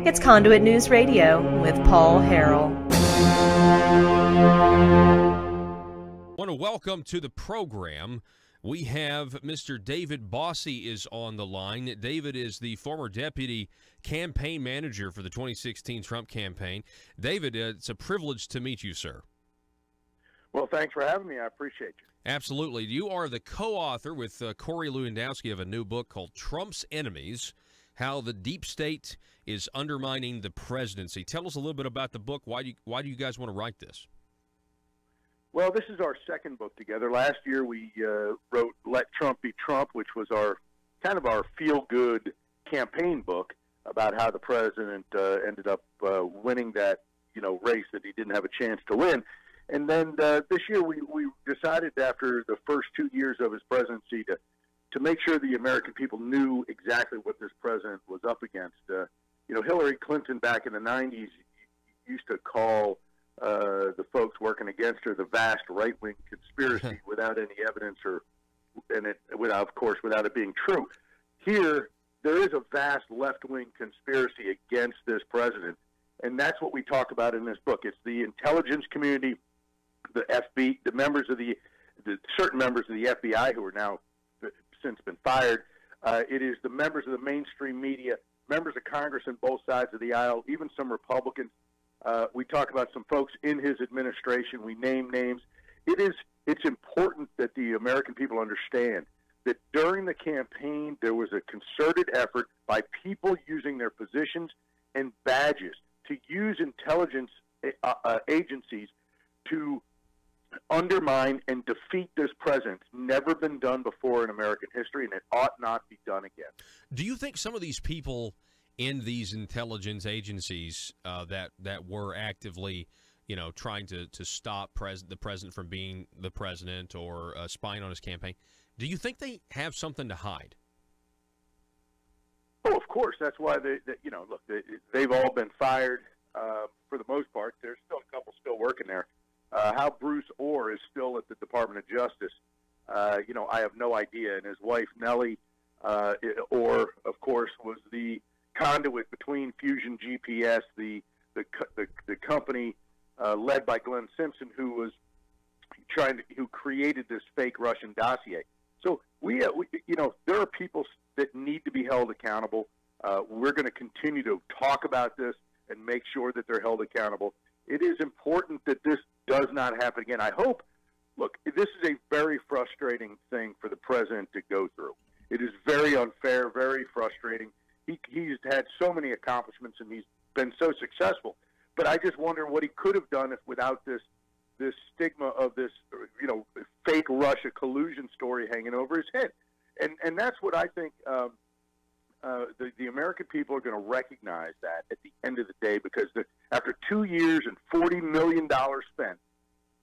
It's Conduit News Radio with Paul Harrell. I want to welcome to the program. We have Mr. David Bossie is on the line. David is the former deputy campaign manager for the 2016 Trump campaign. David, it's a privilege to meet you, sir. Well, thanks for having me. I appreciate you. Absolutely. You are the co-author with Corey Lewandowski of a new book called Trump's Enemies, How the Deep State is Undermining the Presidency. Tell us a little bit about the book. Why do you guys want to write this? Well, this is our second book together. Last year we wrote Let Trump Be Trump, which was our kind of our feel-good campaign book about how the president ended up winning that race that he didn't have a chance to win. And then this year we decided after the first 2 years of his presidency to make sure the American people knew exactly what this president was up against. Hillary Clinton back in the 90s used to call the folks working against her the vast right-wing conspiracy without any evidence without it being true. Here, there is a vast left-wing conspiracy against this president, and that's what we talk about in this book. It's the intelligence community, the FBI, certain members of the FBI who are now since been fired. It is the members of the mainstream media, members of Congress on both sides of the aisle, even some Republicans. We talk about some folks in his administration. We name names. It's important that the American people understand that during the campaign there was a concerted effort by people using their positions and badges to use intelligence agencies to undermine and defeat this president. It's never been done before in American history, and it ought not be done again. Do you think some of these people in these intelligence agencies that were actively, trying to stop the president from being the president or spying on his campaign, do you think they have something to hide? Oh, of course. That's why they've all been fired for the most part. There's still a couple still working there. How Bruce Orr is still at the Department of Justice, I have no idea. And his wife Nellie Orr, of course, was the conduit between Fusion GPS, the company led by Glenn Simpson, who created this fake Russian dossier. So there are people that need to be held accountable. We're going to continue to talk about this and make sure that they're held accountable. It is important that this does not happen again. I hope. Look, this is a very frustrating thing for the president to go through. It is very unfair, very frustrating. He's had so many accomplishments and he's been so successful. But I just wonder what he could have done without this stigma of this, fake Russia collusion story hanging over his head. And that's what I think the American people are going to recognize that at the end of the day, because after 2 years and $40 million spent,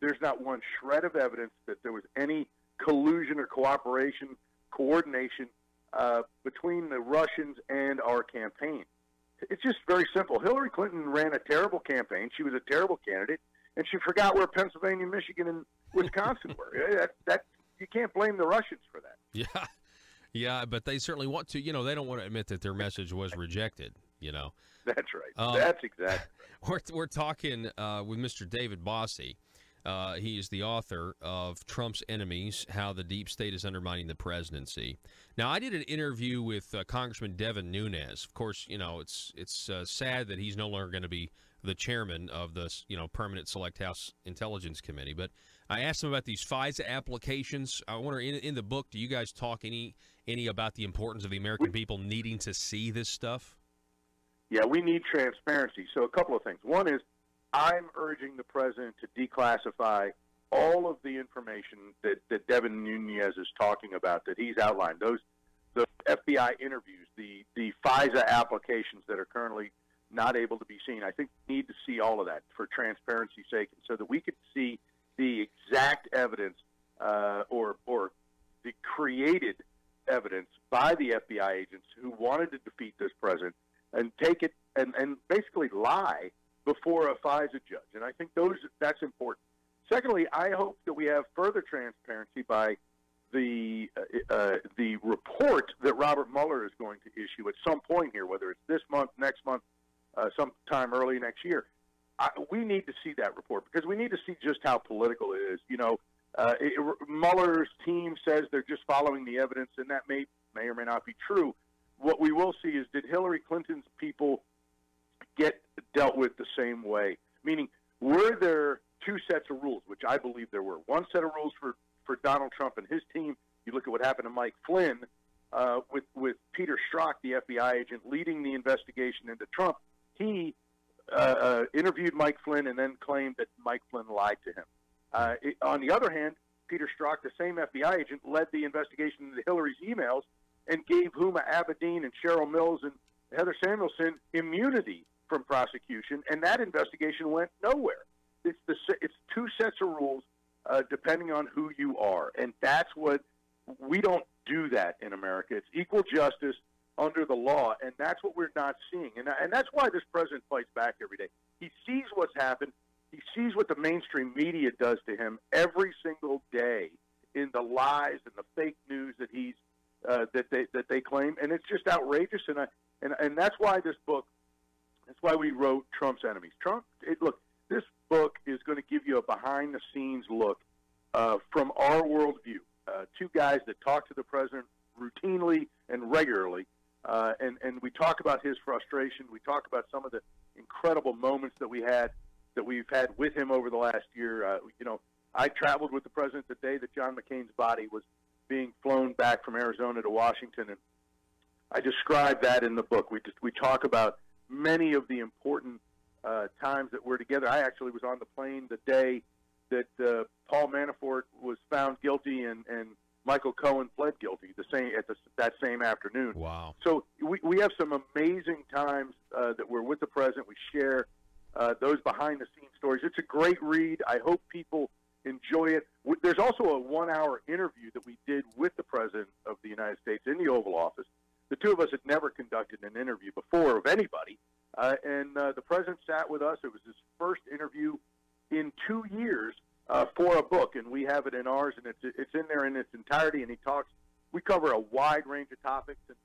there's not one shred of evidence that there was any collusion or coordination between the Russians and our campaign. It's just very simple. Hillary Clinton ran a terrible campaign. She was a terrible candidate, and she forgot where Pennsylvania, Michigan, and Wisconsin were. That you can't blame the Russians for that. Yeah, but they certainly want to. They don't want to admit that their message was rejected. That's right. That's exactly right. We're talking with Mr. David Bossie. He is the author of Trump's Enemies, How the Deep State is Undermining the Presidency. Now, I did an interview with Congressman Devin Nunes. Of course, it's sad that he's no longer going to be the chairman of the Permanent Select House Intelligence Committee. But I asked him about these FISA applications. I wonder, in the book, do you guys talk any about the importance of the American people needing to see this stuff? Yeah, we need transparency. So a couple of things. One is, I'm urging the president to declassify all of the information that Devin Nunes is talking about, that he's outlined. The FBI interviews, the FISA applications that are currently not able to be seen. I think we need to see all of that for transparency's sake, so that we could see the exact evidence or the created evidence by the FBI agents who wanted to defeat this president and take it and basically lie before a FISA judge. And I think that's important. Secondly, I hope that we have further transparency by the report that Robert Mueller is going to issue at some point here, whether it's this month, next month, sometime early next year. We need to see that report because we need to see just how political it is. Mueller's team says they're just following the evidence, and that may or may not be true. What we will see is, did Hillary Clinton's people get dealt with the same way? Meaning, were there two sets of rules, which I believe there were. One set of rules for Donald Trump and his team. You look at what happened to Mike Flynn with Peter Strzok, the FBI agent, leading the investigation into Trump. He interviewed Mike Flynn and then claimed that Mike Flynn lied to him. On the other hand, Peter Strzok, the same FBI agent, led the investigation into Hillary's emails and gave Huma Abedin and Cheryl Mills and Heather Samuelson immunity from prosecution, and that investigation went nowhere. It's two sets of rules depending on who you are, and that's what we don't do that in America. It's equal justice under the law, and that's what we're not seeing, and that's why this president fights back every day. He sees what's happened. He sees what the mainstream media does to him every single day in the lies and the fake news that he's that they claim, and it's just outrageous. And that's why this book. That's why we wrote Trump's Enemies. Look, this book is going to give you a behind-the-scenes look from our worldview. Two guys that talk to the president routinely and regularly, and we talk about his frustration. We talk about some of the incredible moments that we've had with him over the last year. I traveled with the president the day that John McCain's body was being flown back from Arizona to Washington, and I describe that in the book. We talk about many of the important times that we're together. I actually was on the plane the day that Paul Manafort was found guilty and Michael Cohen pled guilty that same afternoon. Wow! So we have some amazing times that we're with the president. We share those behind-the-scenes stories. It's a great read. I hope people enjoy it. There's also a 1-hour interview that we did with the President of the United States in the Oval Office. The two of us had never conducted an interview before of anybody, and the President sat with us. It was his first interview in 2 years for a book, and we have it in ours, and it's in there in its entirety, and we cover a wide range of topics, and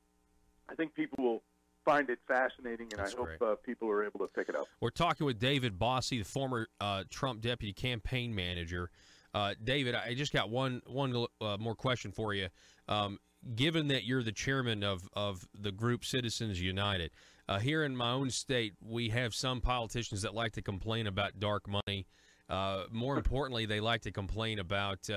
I think people will find it fascinating, and That's I hope people are able to pick it up. We're talking with David Bossie, the former Trump deputy campaign manager. David, I just got one more question for you. Given that you're the chairman of the group Citizens United, here in my own state, we have some politicians that like to complain about dark money. More importantly, they like to complain about,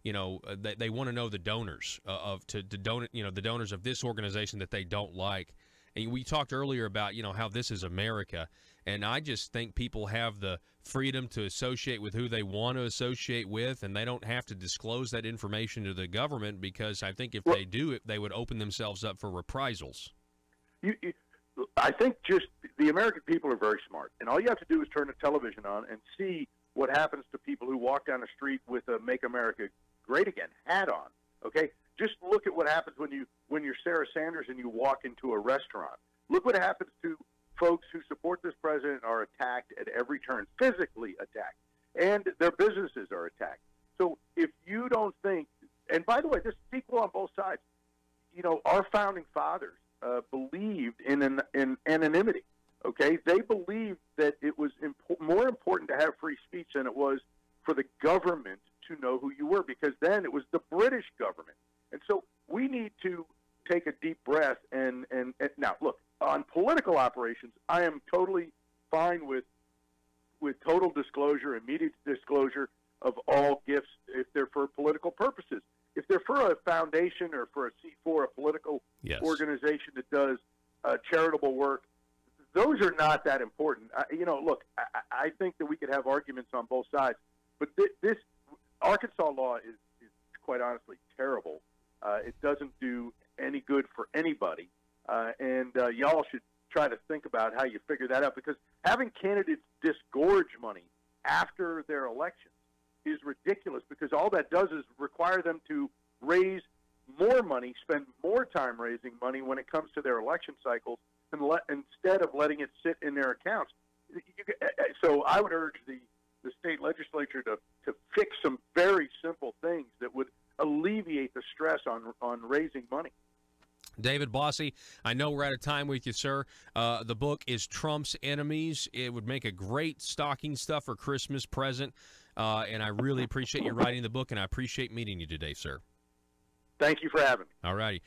they want to know the donors the donors of this organization that they don't like. And we talked earlier about, how this is America. And I just think people have the freedom to associate with who they want to associate with, and they don't have to disclose that information to the government, because I think if they do it, they would open themselves up for reprisals. I think just the American people are very smart, and all you have to do is turn the television on and see what happens to people who walk down the street with a Make America Great Again hat on, okay? Just look at what happens when you're Sarah Sanders and you walk into a restaurant. Look what happens to folks who support this president are attacked at every turn, physically attacked, and their businesses are attacked. So if you don't think, and by the way, this is equal on both sides. Our founding fathers believed in anonymity. Okay, they believed that it was more important to have free speech than it was for the government to know who you were, because then it was the British government. And so we need to take a deep breath and now look, on political operations, I am totally fine with total disclosure, immediate disclosure of all gifts if they're for political purposes. If they're for a foundation or for a C4, a political organization that does charitable work, those are not that important. Look, I think that we could have arguments on both sides, but this Arkansas law is quite honestly terrible. It doesn't do any good for anybody, and y'all should try to think about how you figure that out, because having candidates disgorge money after their elections is ridiculous, because all that does is require them to raise more money, spend more time raising money when it comes to their election cycles, instead of letting it sit in their accounts. So I would urge the state legislature to fix some very simple things that would alleviate the stress on raising money. David Bossie, I know we're out of time with you, sir. The book is Trump's Enemies. It would make a great stocking stuffer Christmas present, and I really appreciate you writing the book, and I appreciate meeting you today, sir. Thank you for having me. All righty.